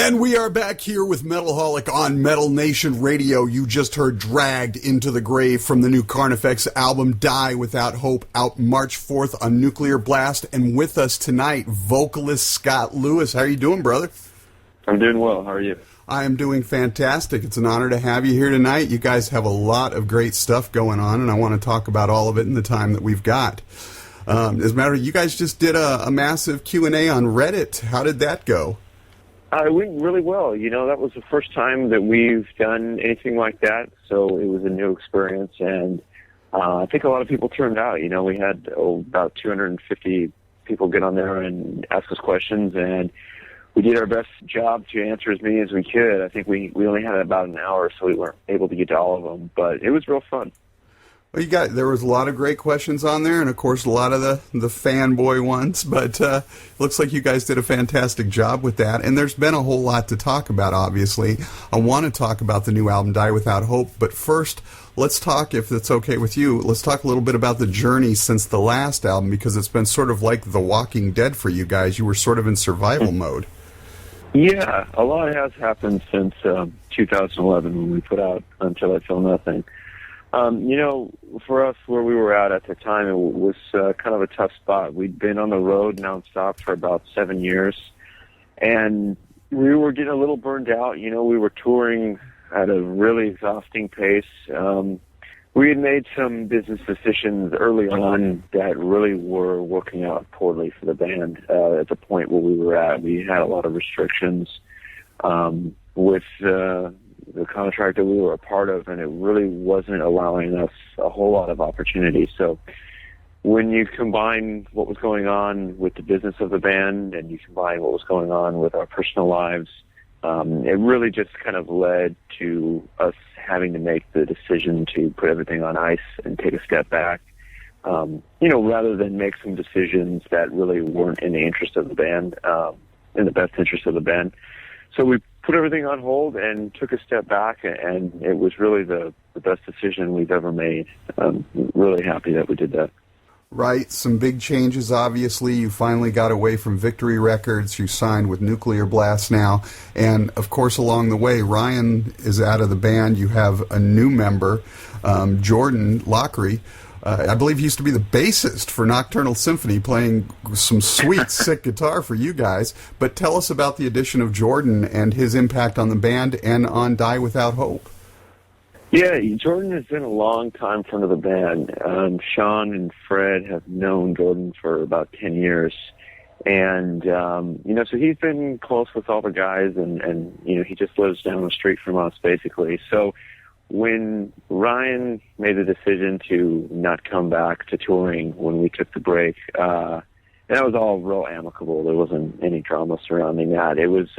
And we are back here with Metalholic on Metal Nation Radio. You just heard Dragged into the Grave from the new Carnifex album, Die Without Hope, out March 4th on Nuclear Blast. And with us tonight, vocalist Scott Lewis. How are you doing, brother? I'm doing well. How are you? I am doing fantastic. It's an honor to have you here tonight. You guys have a lot of great stuff going on, and I want to talk about all of it in the time that we've got. As a matter of fact, you guys just did a massive Q&A on Reddit. How did that go? It went really well. You know, that was the first time that we've done anything like that, so it was a new experience, and I think a lot of people turned out. You know, we had about 250 people get on there and ask us questions, and we did our best job to answer as many as we could. I think we only had about an hour, so we weren't able to get to all of them, but it was real fun. Well, there was a lot of great questions on there, and of course a lot of the fanboy ones, but looks like you guys did a fantastic job with that, and there's been a whole lot to talk about, obviously. I want to talk about the new album, Die Without Hope, but first, let's talk, if it's okay with you, let's talk a little bit about the journey since the last album, because it's been sort of like The Walking Dead for you guys. You were sort of in survival mode. Yeah, a lot has happened since 2011 when we put out Until I Feel Nothing. You know, for us, where we were at the time, it was kind of a tough spot. We'd been on the road nonstop for about 7 years, and we were getting a little burned out. You know, we were touring at a really exhausting pace. We had made some business decisions early on that really were working out poorly for the band. At the point where we were at, we had a lot of restrictions with the contract that we were a part of, and it really wasn't allowing us a whole lot of opportunity. So when you combine what was going on with the business of the band and you combine what was going on with our personal lives, it really just kind of led to us having to make the decision to put everything on ice and take a step back, you know, rather than make some decisions that really weren't in the interest of the band, in the best interest of the band. So we put everything on hold and took a step back, and it was really the best decision we've ever made. I'm really happy that we did that. Right, some big changes, obviously. You finally got away from Victory Records. You signed with Nuclear Blast now. And, of course, along the way, Ryan is out of the band. You have a new member, Jordan Lockery. I believe he used to be the bassist for Nocturnal Symphony, playing some sweet, sick guitar for you guys. But tell us about the addition of Jordan and his impact on the band and on Die Without Hope. Yeah, Jordan has been a long time friend of the band. Sean and Fred have known Jordan for about 10 years. And, you know, so he's been close with all the guys, and you know, he just lives down the street from us, basically. So when Ryan made the decision to not come back to touring when we took the break, and that was all real amicable. There wasn't any drama surrounding that. It was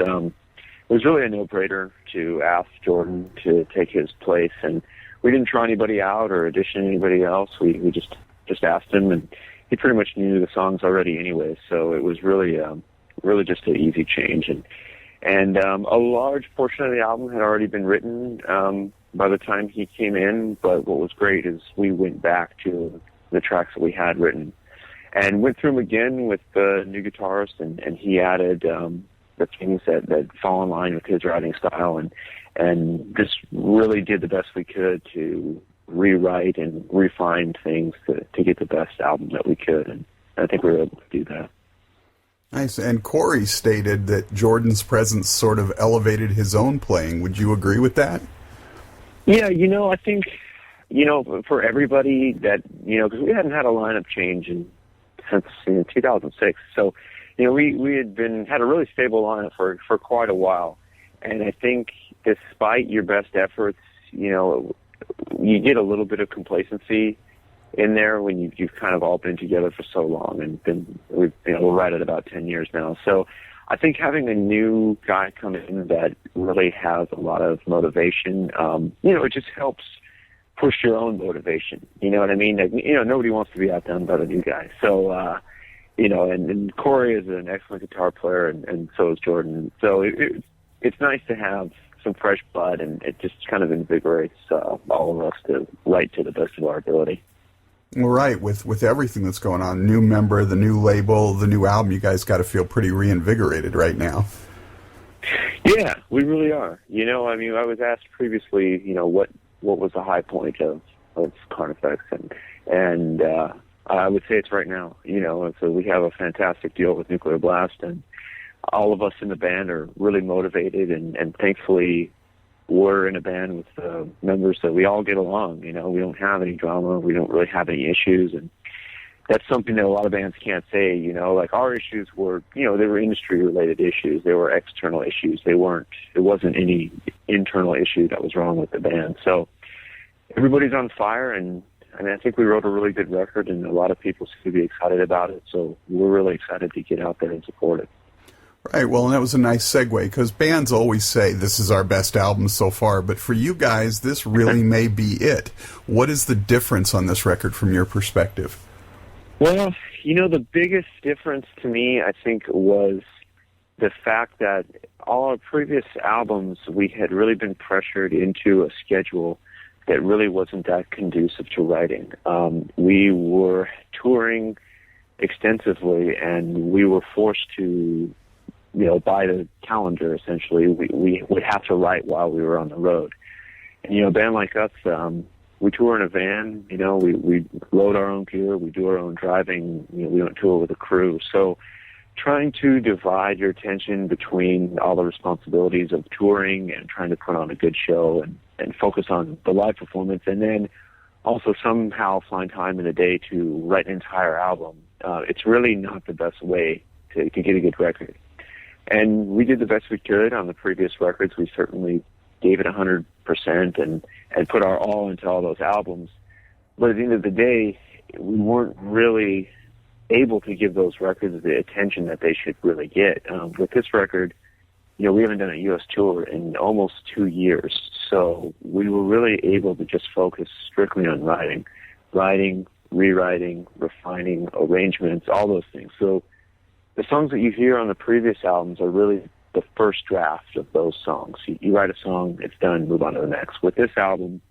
really a no-brainer to ask Jordan to take his place, and we didn't try anybody out or audition anybody else. We just asked him, and he pretty much knew the songs already anyway. So it was really just an easy change, and a large portion of the album had already been written by the time he came in. But what was great is we went back to the tracks that we had written and went through them again with the new guitarist, and he added the things that fall in line with his writing style, and just really did the best we could to rewrite and refine things to get the best album that we could, and I think we were able to do that. Nice. And Corey stated that Jordan's presence sort of elevated his own playing. Would you agree with that? Yeah, you know, I think, you know, for everybody that, you know, because we hadn't had a lineup change since 2006, so, you know, we had a really stable lineup for quite a while, and I think despite your best efforts, you know, you get a little bit of complacency in there when you've kind of all been together for so long, and we're right at about 10 years now. So I think having a new guy come in that really has a lot of motivation, you know, it just helps push your own motivation. You know what I mean? Like, you know, nobody wants to be outdone by the new guy. So, you know, and Corey is an excellent guitar player, and so is Jordan. So it's nice to have some fresh blood, and it just kind of invigorates all of us to write to the best of our ability. Well, right, with everything that's going on, new member, the new label, the new album, you guys got to feel pretty reinvigorated right now. Yeah, we really are. You know, I mean, I was asked previously, you know, what was the high point of Carnifex, and I would say it's right now. You know, and so we have a fantastic deal with Nuclear Blast, and all of us in the band are really motivated, and thankfully we're in a band with members that we all get along. You know, we don't have any drama, we don't really have any issues, and that's something that a lot of bands can't say. You know, like our issues were, you know, they were industry-related issues, they were external issues. It wasn't any internal issue that was wrong with the band. So everybody's on fire, and I mean, I think we wrote a really good record, and a lot of people seem to be excited about it. So we're really excited to get out there and support it. Right, well, and that was a nice segue, because bands always say this is our best album so far, but for you guys, this really may be it. What is the difference on this record from your perspective? Well, you know, the biggest difference to me, I think, was the fact that all our previous albums, we had really been pressured into a schedule that really wasn't that conducive to writing. We were touring extensively, and we were forced to, you know, by the calendar, essentially. We would have to write while we were on the road. And, you know, a band like us, we tour in a van, you know, we load our own gear, we do our own driving, you know, we don't tour with a crew. So trying to divide your attention between all the responsibilities of touring and trying to put on a good show and focus on the live performance, and then also somehow find time in the day to write an entire album, it's really not the best way to get a good record. And we did the best we could on the previous records. We certainly gave it 100% and put our all into all those albums. But at the end of the day, we weren't really able to give those records the attention that they should really get. With this record, you know, we haven't done a U.S. tour in almost 2 years. So we were really able to just focus strictly on writing, rewriting, refining, arrangements, all those things. So the songs that you hear on the previous albums are really the first draft of those songs. You write a song, it's done, move on to the next. With this album,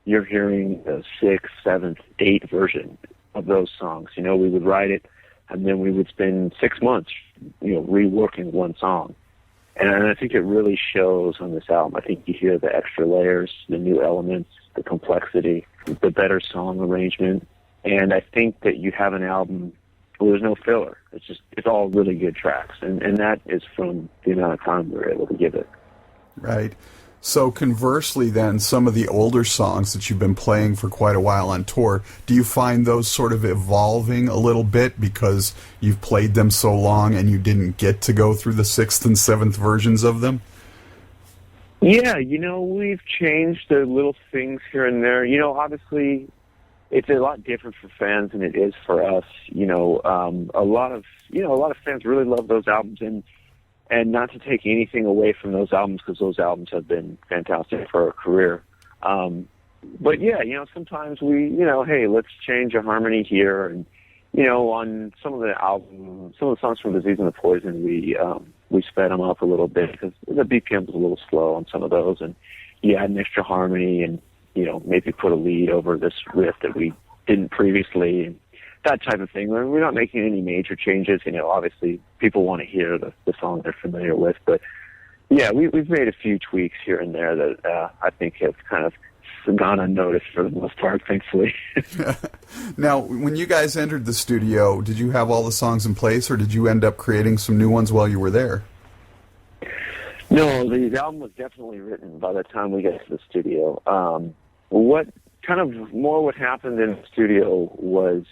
you're hearing the 6th, 7th, 8th version of those songs. You know, we would write it, and then we would spend 6 months, you know, reworking one song. And I think it really shows on this album. I think you hear the extra layers, the new elements, the complexity, the better song arrangement. And I think that you have an album where there's no filler. It's all really good tracks. And that is from the amount of time we were able to give it. Right. So conversely then, some of the older songs that you've been playing for quite a while on tour, do you find those sort of evolving a little bit because you've played them so long and you didn't get to go through the 6th and 7th versions of them? Yeah, you know, we've changed the little things here and there. You know, obviously, it's a lot different for fans than it is for us. You know, a lot of fans really love those albums, and not to take anything away from those albums, because those albums have been fantastic for our career. But yeah, you know, sometimes we, you know, hey, let's change a harmony here, and you know, on some of the songs from Disease and the Poison, we sped them up a little bit because the BPM was a little slow on some of those, and you add an extra harmony, and you know, maybe put a lead over this riff that we didn't previously, and that type of thing. We're not making any major changes. You know, obviously people want to hear the song they're familiar with, but yeah, we've made a few tweaks here and there that I think have kind of gone unnoticed for the most part, thankfully. Now, when you guys entered the studio, did you have all the songs in place, or did you end up creating some new ones while you were there? No, the album was definitely written by the time we got to the studio. What happened in the studio was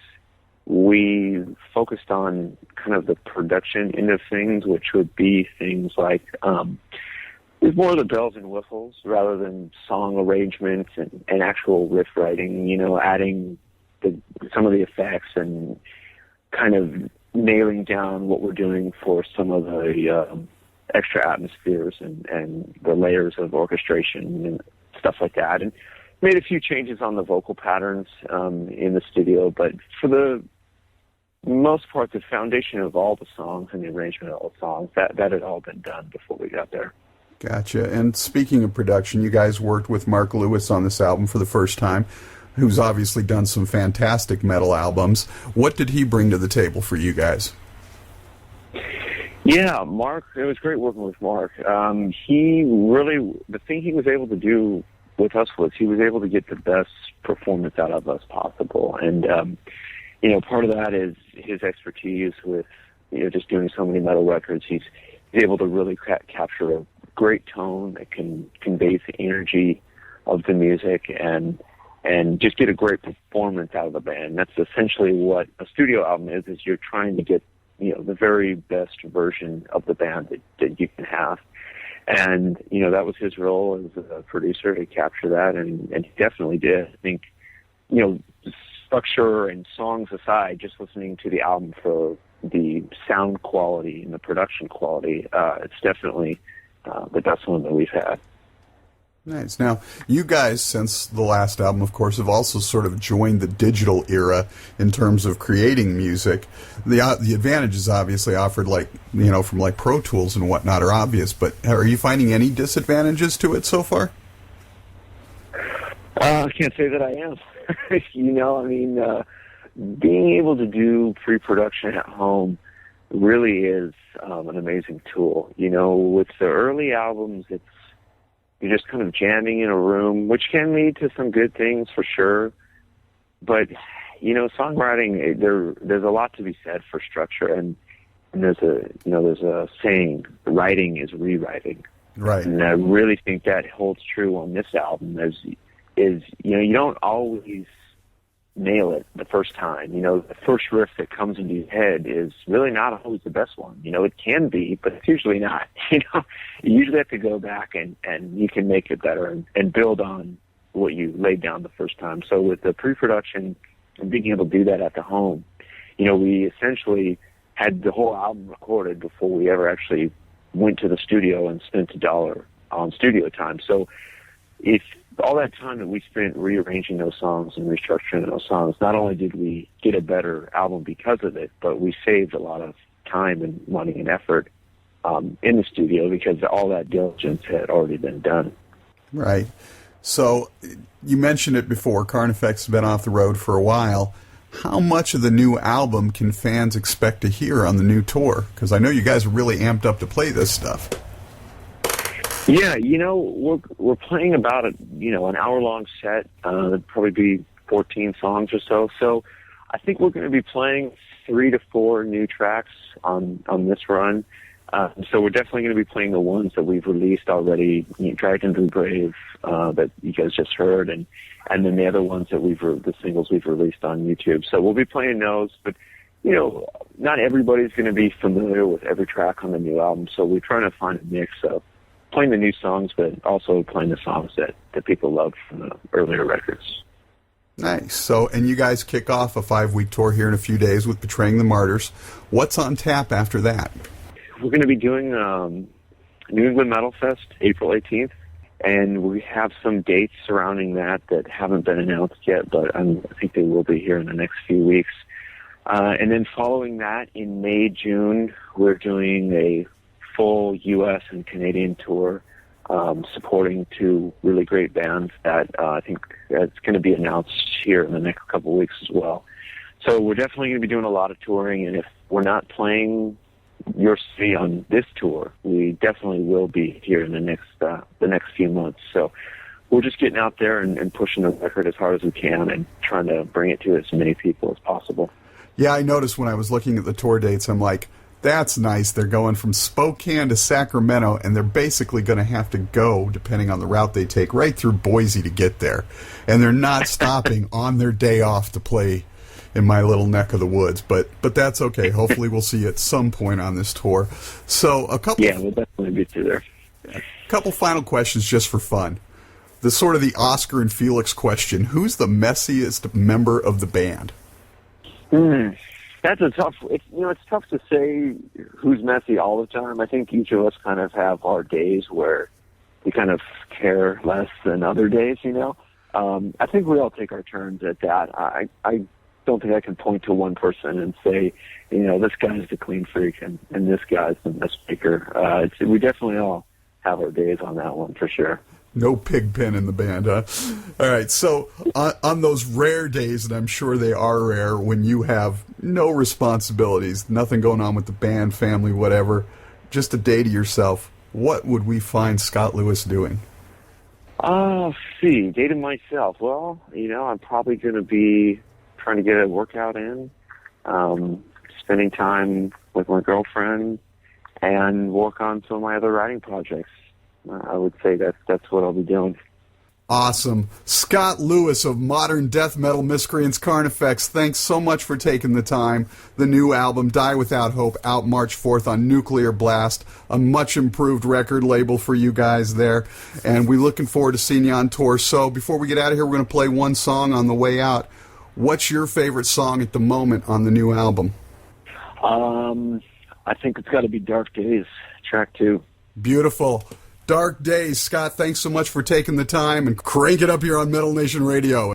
we focused on kind of the production end of things, which would be things like more of the bells and whistles rather than song arrangements and actual riff writing, you know, adding some of the effects and kind of nailing down what we're doing for some of the extra atmospheres and the layers of orchestration and stuff like that. And made a few changes on the vocal patterns in the studio, but for the most part, the foundation of all the songs and the arrangement of all the songs, that had all been done before we got there. Gotcha. And speaking of production, you guys worked with Mark Lewis on this album for the first time, who's obviously done some fantastic metal albums. What did he bring to the table for you guys? Yeah, Mark, it was great working with Mark. He really, the thing he was able to do with us was he was able to get the best performance out of us possible. And, part of that is his expertise with, just doing so many metal records. He's able to really capture a great tone that can convey the energy of the music and just get a great performance out of the band. That's essentially what a studio album is you're trying to get, the very best version of the band that you can have. And, that was his role as a producer to capture that, and he definitely did. I think, structure and songs aside, just listening to the album for the sound quality and the production quality, it's definitely the best one that we've had. Nice. Now, you guys, since the last album, of course, have also sort of joined the digital era in terms of creating music. The advantages obviously offered, from Pro Tools and whatnot are obvious, but are you finding any disadvantages to it so far? I can't say that I am. Being able to do pre-production at home really is an amazing tool. With the early albums, you're just kind of jamming in a room, which can lead to some good things for sure. But, songwriting, there's a lot to be said for structure. And there's a saying, writing is rewriting. Right. And I really think that holds true on this album you don't always nail it the first time. The first riff that comes into your head is really not always the best one. It can be, but it's usually not. You usually have to go back and you can make it better and build on what you laid down the first time. So with the pre-production and being able to do that at the home, we essentially had the whole album recorded before we ever actually went to the studio and spent $1 on studio time. So if all that time that we spent rearranging those songs and restructuring those songs, not only did we get a better album because of it, but we saved a lot of time and money and effort in the studio because all that diligence had already been done. Right. So you mentioned it before, Carnifex has been off the road for a while. How much of the new album can fans expect to hear on the new tour? Because I know you guys are really amped up to play this stuff. Yeah, we're playing about an hour-long set. It'll probably be 14 songs or so. So I think we're going to be playing 3 to 4 new tracks on this run. So we're definitely going to be playing the ones that we've released already, Dragged Into the Grave, that you guys just heard, and then the other ones that the singles we've released on YouTube. So we'll be playing those, but not everybody's going to be familiar with every track on the new album. So we're trying to find a mix of playing the new songs, but also playing the songs that people loved from the earlier records. Nice. So, and you guys kick off a 5-week tour here in a few days with Betraying the Martyrs. What's on tap after that? We're going to be doing New England Metal Fest, April 18th, and we have some dates surrounding that haven't been announced yet, but I think they will be here in the next few weeks. And then following that, in May, June, we're doing a full U.S. and Canadian tour, supporting 2 really great bands that I think it's going to be announced here in the next couple of weeks as well. So we're definitely going to be doing a lot of touring, and if we're not playing your city on this tour, we definitely will be here in the next few months. So we're just getting out there and pushing the record as hard as we can and trying to bring it to as many people as possible. Yeah, I noticed when I was looking at the tour dates, I'm like, that's nice. They're going from Spokane to Sacramento, and they're basically going to have to go, depending on the route they take, right through Boise to get there. And they're not stopping on their day off to play in my little neck of the woods. But that's okay. Hopefully we'll see you at some point on this tour. So Yeah, we'll definitely be through there. A couple final questions just for fun. The sort of the Oscar and Felix question. Who's the messiest member of the band? That's a tough. It's tough to say who's messy all the time. I think each of us kind of have our days where we kind of care less than other days. I think we all take our turns at that. I don't think I can point to one person and say, this guy's the clean freak and this guy's the mess maker. We definitely all have our days on that one for sure. No Pigpen in the band, huh? All right, so on those rare days, and I'm sure they are rare, when you have no responsibilities, nothing going on with the band, family, whatever, just a day to yourself, what would we find Scott Lewis doing? See, day to myself. Well, I'm probably going to be trying to get a workout in, spending time with my girlfriend, and work on some of my other writing projects. I would say that's what I'll be doing. Awesome. Scott Lewis of modern death metal miscreants Carnifex, thanks so much for taking the time. The new album, Die Without Hope, out March 4th on Nuclear Blast, a much improved record label for you guys there, and we're looking forward to seeing you on tour. So before we get out of here, we're going to play one song on the way out. What's your favorite song at the moment on the new album? I think it's got to be Dark Days, track 2. Beautiful. Dark Days. Scott, thanks so much for taking the time, and crank it up here on Metal Nation Radio.